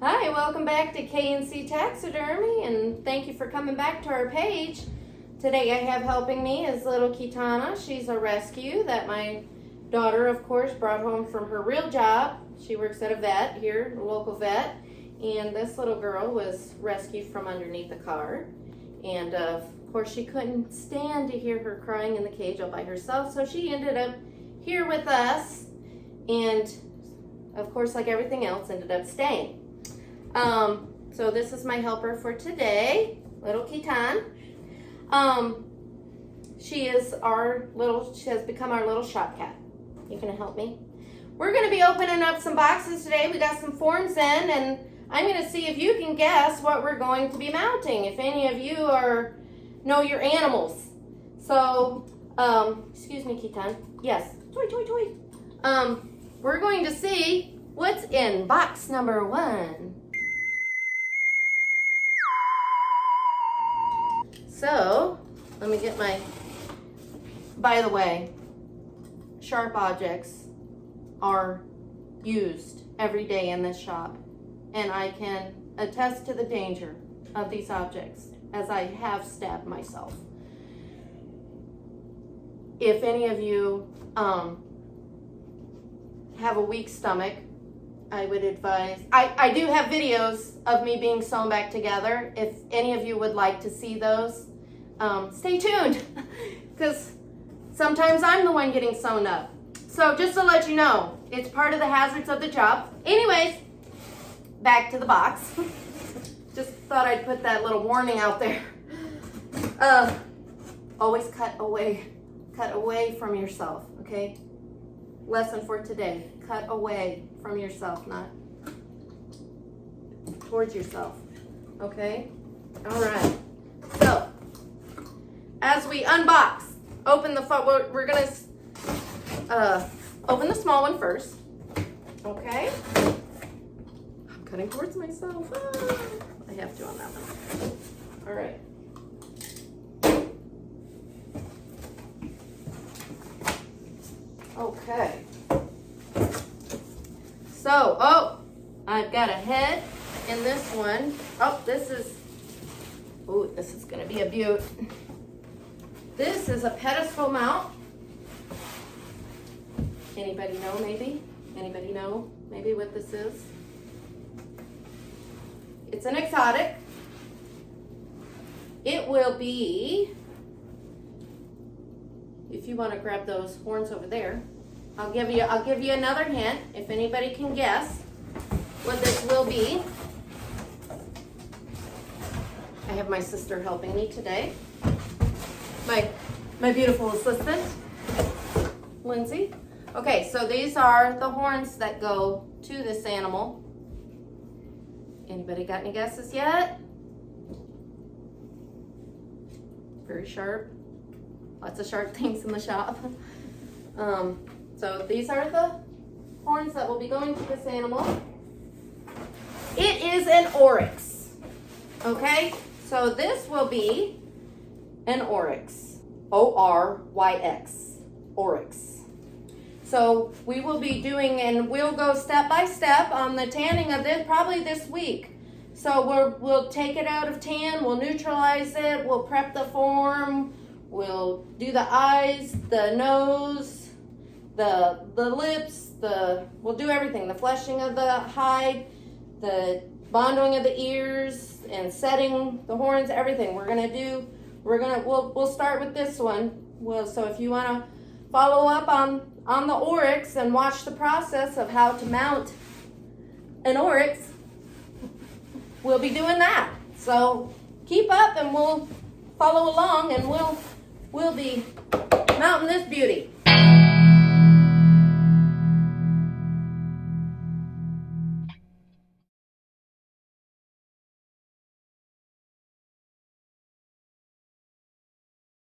Hi, welcome back to K&C Taxidermy, and thank you for coming back to our page. Today I have helping me is little Kitana. She's a rescue that my daughter, of course, brought home from her real job. She works at a vet here, a local vet, and this little girl was rescued from underneath a car. And of course, she couldn't stand to hear her crying in the cage all by herself, so she ended up here with us, and of course, like everything else, ended up staying. So this is my helper for today, little Kitan. She has become our little shop cat. You gonna help me? We're gonna be opening up some boxes today. We got some forms in, and I'm gonna see if you can guess what we're going to be mounting. If any of you know your animals. So, excuse me, Kitan. Yes, toy. We're going to see what's in box number 1. So, let me get by the way, sharp objects are used every day in this shop, and I can attest to the danger of these objects as I have stabbed myself. If any of you have a weak stomach, I would advise, I do have videos of me being sewn back together. If any of you would like to see those, stay tuned, because sometimes I'm the one getting sewn up. So just to let you know, it's part of the hazards of the job. Anyways, back to the box. Just thought I'd put that little warning out there. Always cut away from yourself, okay? Lesson for today, cut away from yourself, not towards yourself, okay? All right, so as we unbox, we're gonna open the small one first, okay? I'm cutting towards myself. I have to on that one. All right. Okay. So, I've got a head in this one. This is gonna be a beaut. This is a pedestal mount. Anybody know maybe? Anybody know maybe what this is? It's an exotic. It will be, if you want to grab those horns over there, I'll give you another hint if anybody can guess what this will be. I have my sister helping me today. My beautiful assistant, Lindsay. Okay, so these are the horns that go to this animal. Anybody got any guesses yet? Very sharp. Lots of sharp things in the shop. So these are the horns that will be going to this animal. It is an oryx. Okay, so this will be an oryx. O-R-Y-X. Oryx. So we will be doing, and we'll go step by step on the tanning of this probably this week. So we'll take it out of tan, we'll neutralize it, we'll prep the form, we'll do the eyes, the nose, the lips, we'll do everything, the fleshing of the hide, the bonding of the ears, and setting the horns, everything we'll start with this one. So if you want to follow up on the oryx and watch the process of how to mount an oryx, we'll be doing that. So keep up and we'll follow along, and we'll be mounting this beauty.